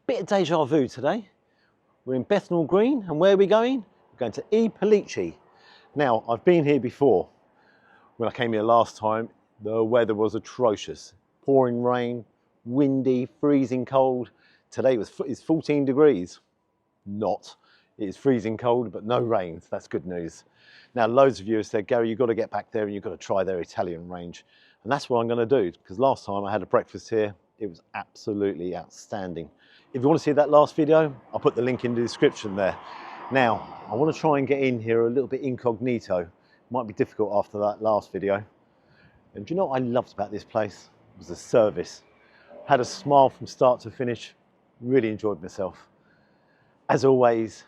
Bit of deja vu today. We're in Bethnal Green, and where are we going? We're going to E Pellicci. Now, I've been here before. When I came here last time, the weather was atrocious. Pouring rain, windy, freezing cold. Today it's 14 degrees. Not. It is freezing cold, but no rain. So that's good news. Now, loads of you have said, Gary, you've got to get back there and you've got to try their Italian range. And that's what I'm going to do, because last time I had a breakfast here. It was absolutely outstanding. If you want to see that last video, I'll put the link in the description there. Now, I want to try and get in here a little bit incognito. Might be difficult after that last video. And do you know what I loved about this place? It was the service. Had a smile from start to finish. Really enjoyed myself. As always,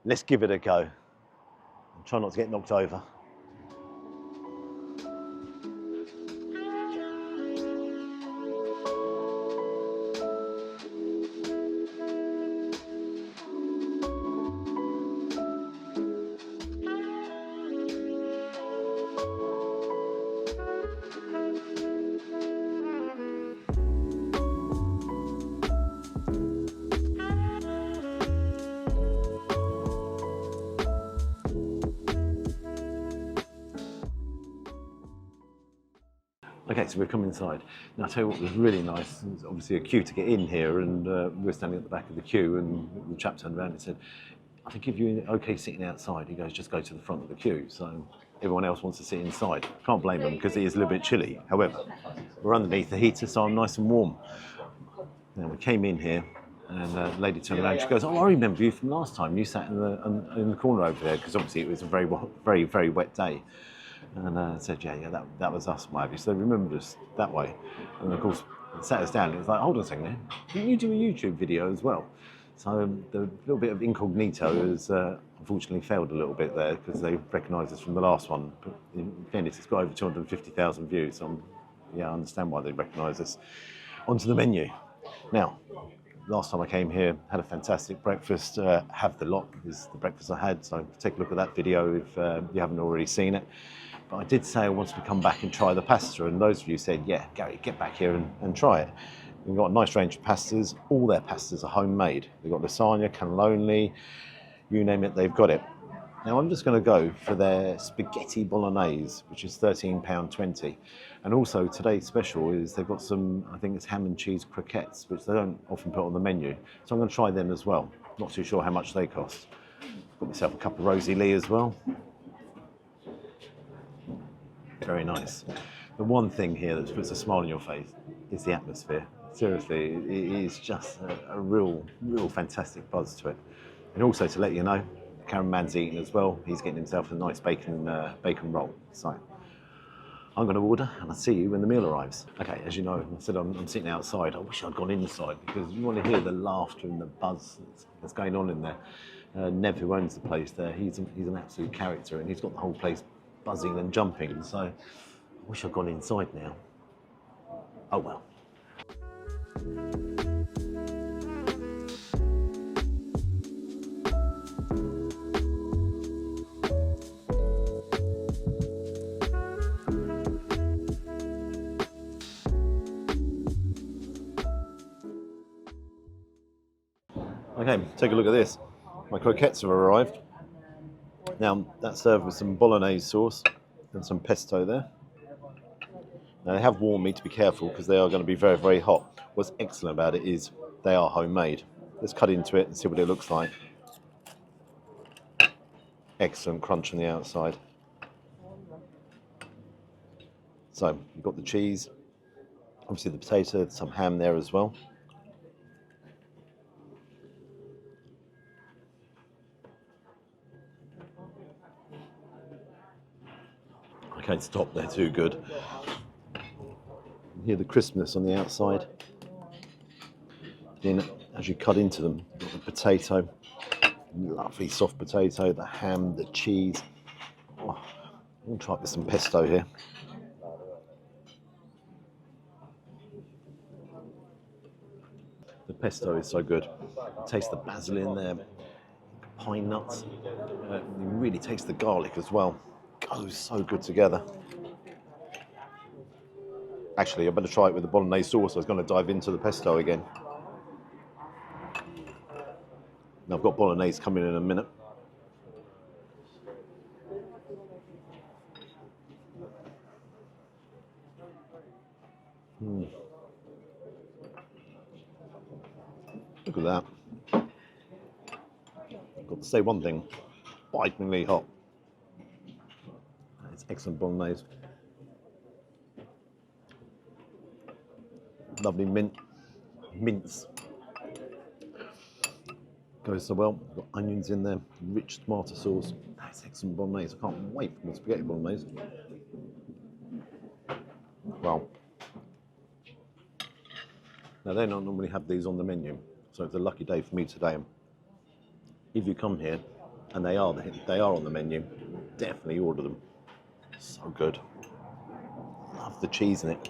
let's give it a go. And try not to get knocked over. Okay, so we've come inside. Now, I'll tell you what was really nice. There's obviously a queue to get in here, and we were standing at the back of the queue, and the chap turned around and said, I think if you're okay sitting outside, he goes, just go to the front of the queue. So everyone else wants to sit inside. Can't blame them, because it is a little bit chilly. However, we're underneath the heater, so I'm nice and warm. Now, we came in here, and a lady turned around, she goes, oh, I remember you from last time. You sat in the corner over there, because obviously it was a very wet day. And I said, yeah, that was us, what have you. So they remembered us that way. And of course, it sat us down. It was like, hold on a second, you do a YouTube video as well. So the little bit of incognito has unfortunately failed a little bit there, because they recognised us from the last one. But in fairness, it's got over 250,000 views. So yeah, I understand why they recognise us. Onto the menu. Now, last time I came here, had a fantastic breakfast. Have the lot is the breakfast I had. So take a look at that video if you haven't already seen it. But I did say I wanted to come back and try the pasta, and those of you said, yeah, Gary, get back here and try it. We've got a nice range of pastas. All their pastas are homemade. They've got lasagna, cannelloni, you name it, they've got it. Now I'm just going to go for their spaghetti bolognese, which is £13.20. And also today's special is they've got some, I think it's ham and cheese croquettes, which they don't often put on the menu. So I'm going to try them as well. Not too sure how much they cost. Got myself a cup of Rosie Lee as well. Very nice. The one thing here that puts a smile on your face is the atmosphere. Seriously, it is just a real fantastic buzz to it. And also to let you know, the cameraman's eating as well. He's getting himself a nice bacon roll. So I'm going to order, and I'll see you when the meal arrives. Okay, as you know, I said I'm sitting outside. I wish I'd gone inside, because you want to hear the laughter and the buzz that's going on in there. Nev, who owns the place there, he's an absolute character, and he's got the whole place buzzing and jumping, so I wish I'd gone inside now. Oh well. Okay, take a look at this. My croquettes have arrived. Now, that's served with some bolognese sauce and some pesto there. Now, they have warned me to be careful, because they are going to be very hot. What's excellent about it is they are homemade. Let's cut into it and see what it looks like. Excellent crunch on the outside. So, you've got the cheese, obviously the potato, some ham there as well. I can't stop, they're too good. You hear the crispness on the outside. Then as you cut into them, you've got the potato, lovely soft potato, the ham, the cheese. Oh, I'm going to try it with some pesto here. The pesto is so good. Taste the basil in there, pine nuts. You really taste the garlic as well. Goes so good together. Actually, I better try it with the bolognese sauce. I was going to dive into the pesto again. Now I've got bolognese coming in a minute. Look at that. I've got to say one thing, bitingly hot. It's excellent bolognese. Lovely mince. Goes so well. Got onions in there, rich tomato sauce. That's excellent bolognese. I can't wait for the spaghetti bolognese. Wow. Now they don't normally have these on the menu, so it's a lucky day for me today. If you come here and they are on the menu, definitely order them. So good. Love the cheese in it.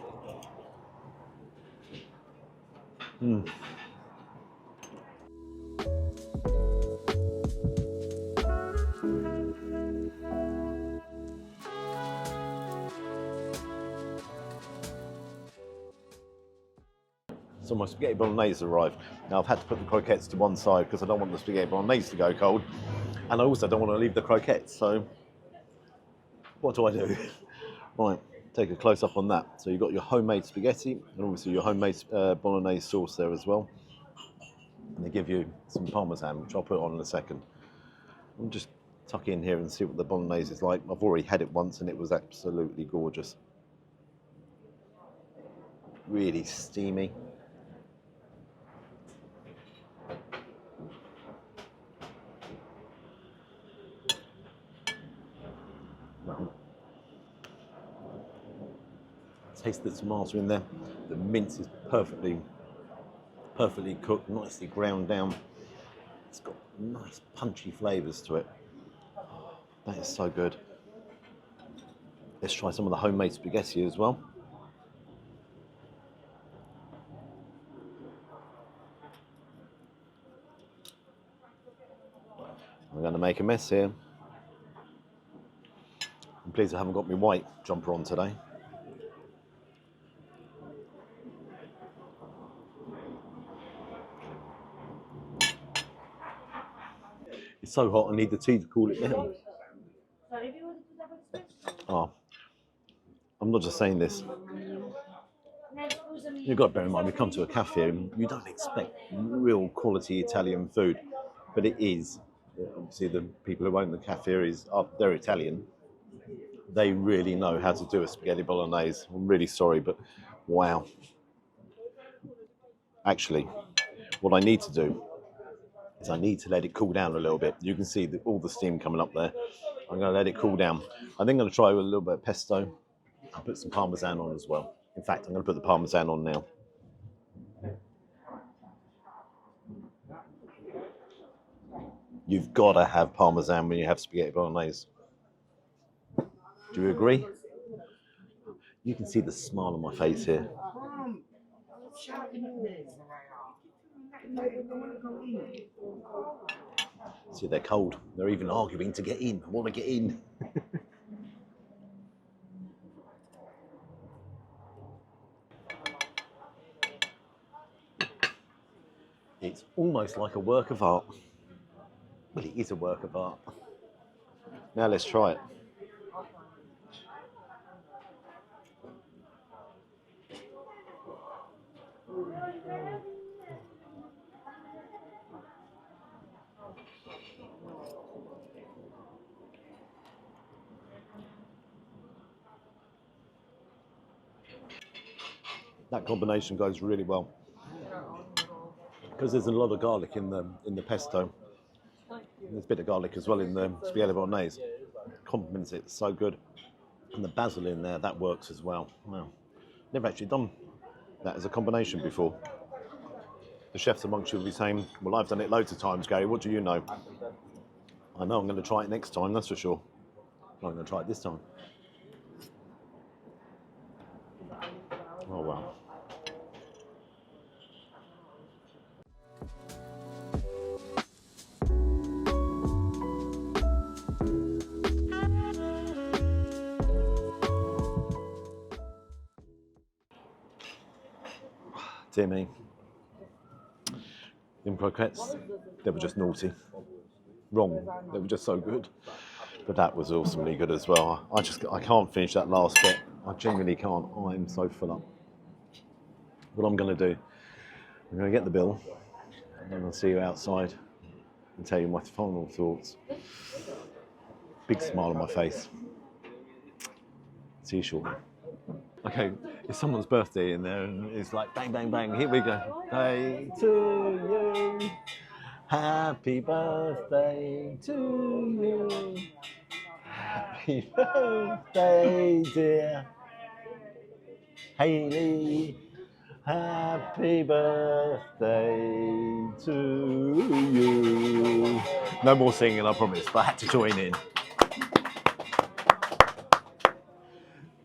So my spaghetti bolognese arrived. Now I've had to put the croquettes to one side because I don't want the spaghetti bolognese to go cold, and I also don't want to leave the croquettes. So what do I do? Right, take a close up on that. So you've got your homemade spaghetti and obviously your homemade bolognese sauce there as well. And they give you some parmesan, which I'll put on in a second. I'll just tuck in here and see what the bolognese is like. I've already had it once and it was absolutely gorgeous. Really steamy. Taste the tomato in there. The mince is perfectly cooked, nicely ground down. It's got nice punchy flavours to it. That is so good. Let's try some of the homemade spaghetti as well. I'm going to make a mess here. I'm pleased I haven't got my white jumper on today. It's so hot, I need the tea to cool it down. Oh, I'm not just saying this. You've got to bear in mind, we come to a cafe and you don't expect real quality Italian food, but it is. Obviously, the people who own the cafe they're Italian. They really know how to do a spaghetti bolognese. I'm really sorry, but wow. Actually, what I need to do is I need to let it cool down a little bit. You can see all the steam coming up there. I'm going to let it cool down. I think I'm going to try with a little bit of pesto. I'll put some parmesan on as well. In fact, I'm going to put the parmesan on now. You've got to have parmesan when you have spaghetti bolognese. Do you agree? You can see the smile on my face here. See, they're cold. They're even arguing to get in. I want to get in. It's almost like a work of art. Well, it is a work of art. Now let's try it. That combination goes really well because there's a lot of garlic in the pesto. There's a bit of garlic as well in the spaghetti bolognese. Complements it so good, and the basil in there, that works as well. Wow, never actually done that as a combination before. The chefs amongst you will be saying, "Well, I've done it loads of times, Gary. What do you know?" I know I'm going to try it next time. That's for sure. I'm going to try it this time. Oh wow. Dear me. In croquettes, they were just naughty. Wrong, they were just so good. But that was awesomely good as well. I can't finish that last bit. I genuinely can't. I'm so full up. What I'm going to do, I'm going to get the bill, and then I'll see you outside and tell you my final thoughts. Big smile on my face. See you shortly. Okay, it's someone's birthday in there, and it's like bang, bang, bang. Here we go. Day to you. Happy birthday to you. Happy birthday, dear Hayley. Happy birthday to you. No more singing, I promise, but I had to join in.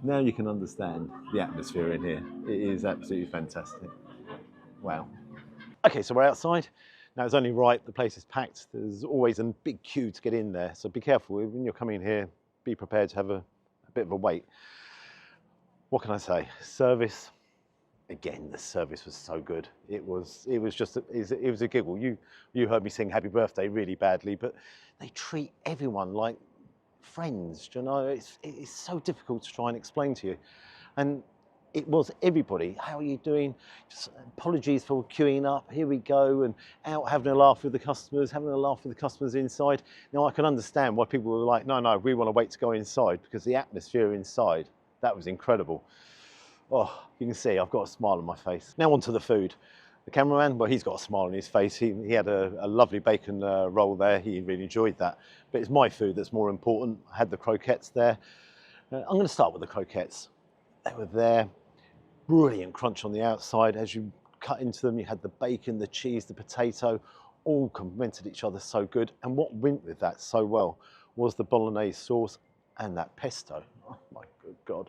Now you can understand the atmosphere in here. It is absolutely fantastic. Wow. Okay, so we're outside. Now it's only right, the place is packed. There's always a big queue to get in there. So be careful when you're coming here, be prepared to have a bit of a wait. What can I say? Service, again, the service was so good. It was a giggle. You heard me sing Happy Birthday really badly, but they treat everyone like friends. You know, it's so difficult to try and explain to you. And it was everybody. How are you doing? Just apologies for queuing up. Here we go, and out having a laugh with the customers, having a laugh with the customers inside. Now I can understand why people were like, no, we want to wait to go inside, because the atmosphere inside, that was incredible. Oh, you can see I've got a smile on my face. Now onto the food. The cameraman, well, he's got a smile on his face. He had a lovely bacon roll there. He really enjoyed that. But it's my food that's more important. I had the croquettes there. I'm going to start with the croquettes. They were there. Brilliant crunch on the outside. As you cut into them, you had the bacon, the cheese, the potato, all complemented each other so good. And what went with that so well was the bolognese sauce and that pesto. Oh my good God.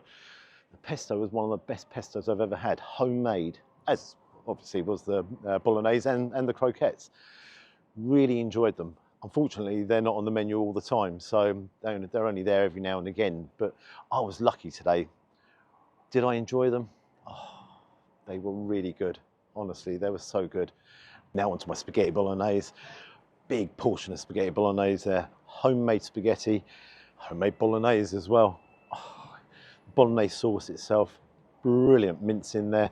The pesto was one of the best pestos I've ever had, homemade, as obviously was the bolognese and the croquettes. Really enjoyed them. Unfortunately, they're not on the menu all the time, so they're only there every now and again. But I was lucky today. Did I enjoy them? Oh, they were really good. Honestly, they were so good. Now onto my spaghetti bolognese. Big portion of spaghetti bolognese there. Homemade spaghetti, homemade bolognese as well. Oh, bolognese sauce itself, brilliant mince in there.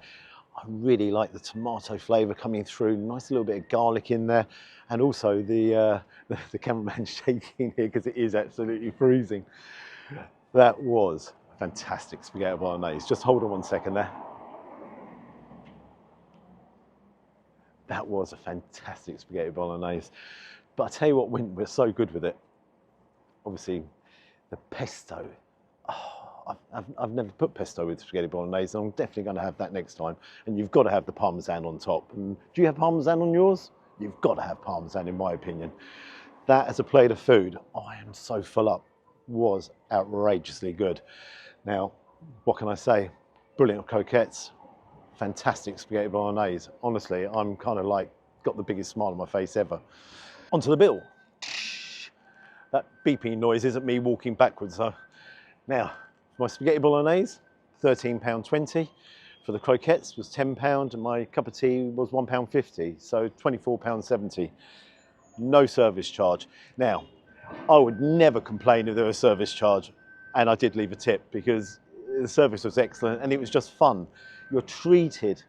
I really like the tomato flavour coming through. Nice little bit of garlic in there, and also the cameraman shaking here because it is absolutely freezing. That was fantastic spaghetti bolognese. Just hold on one second there. That was a fantastic spaghetti bolognese. But I tell you what went so good with it. Obviously, the pesto. Oh, I've never put pesto with spaghetti bolognese, and I'm definitely going to have that next time. And you've got to have the parmesan on top. And do you have parmesan on yours? You've got to have parmesan, in my opinion. That, as a plate of food, I am so full up, was outrageously good. Now, what can I say? Brilliant croquettes, fantastic spaghetti bolognese. Honestly, I'm kind of like got the biggest smile on my face ever. Onto the bill. That beeping noise isn't me walking backwards, though. Now, my spaghetti bolognese, £13.20. For the croquettes was £10, and my cup of tea was £1.50, so £24.70. No service charge. Now, I would never complain if there was a service charge, and I did leave a tip because the service was excellent and it was just fun. You're treated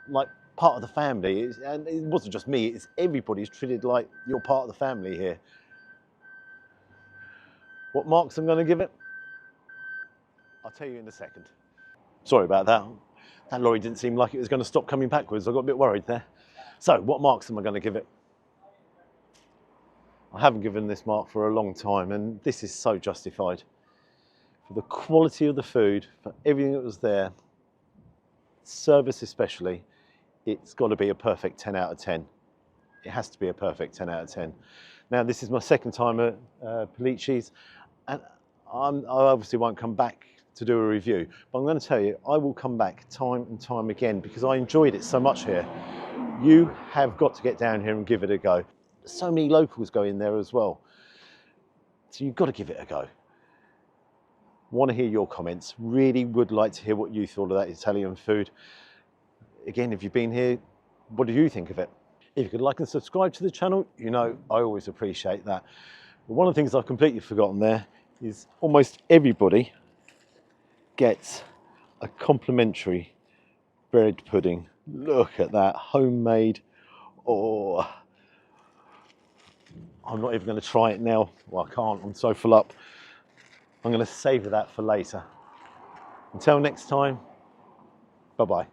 like part of the family, and it wasn't just me, it's everybody's treated like you're part of the family here. What marks I'm going to give it? I'll tell you in a second. Sorry about that. That lorry didn't seem like it was going to stop coming backwards. I got a bit worried there. So, what marks am I going to give it? I haven't given this mark for a long time, and this is so justified. For the quality of the food, for everything that was there, service especially, it's got to be a perfect 10 out of 10. It has to be a perfect 10 out of 10. Now, this is my second time at Pellicci's, and I obviously won't come back to do a review, but I'm going to tell you, I will come back time and time again because I enjoyed it so much here. You have got to get down here and give it a go. So many locals go in there as well, so you've got to give it a go. Want to hear your comments. Really would like to hear what you thought of that Italian food. Again, if you've been here, what do you think of it? If you could like and subscribe to the channel, you know I always appreciate that. But one of the things I've completely forgotten there is almost everybody gets a complimentary bread pudding. Look at that, homemade. Oh, I'm not even going to try it now. Well, I can't, I'm so full up. I'm going to savour that for later. Until next time, bye-bye.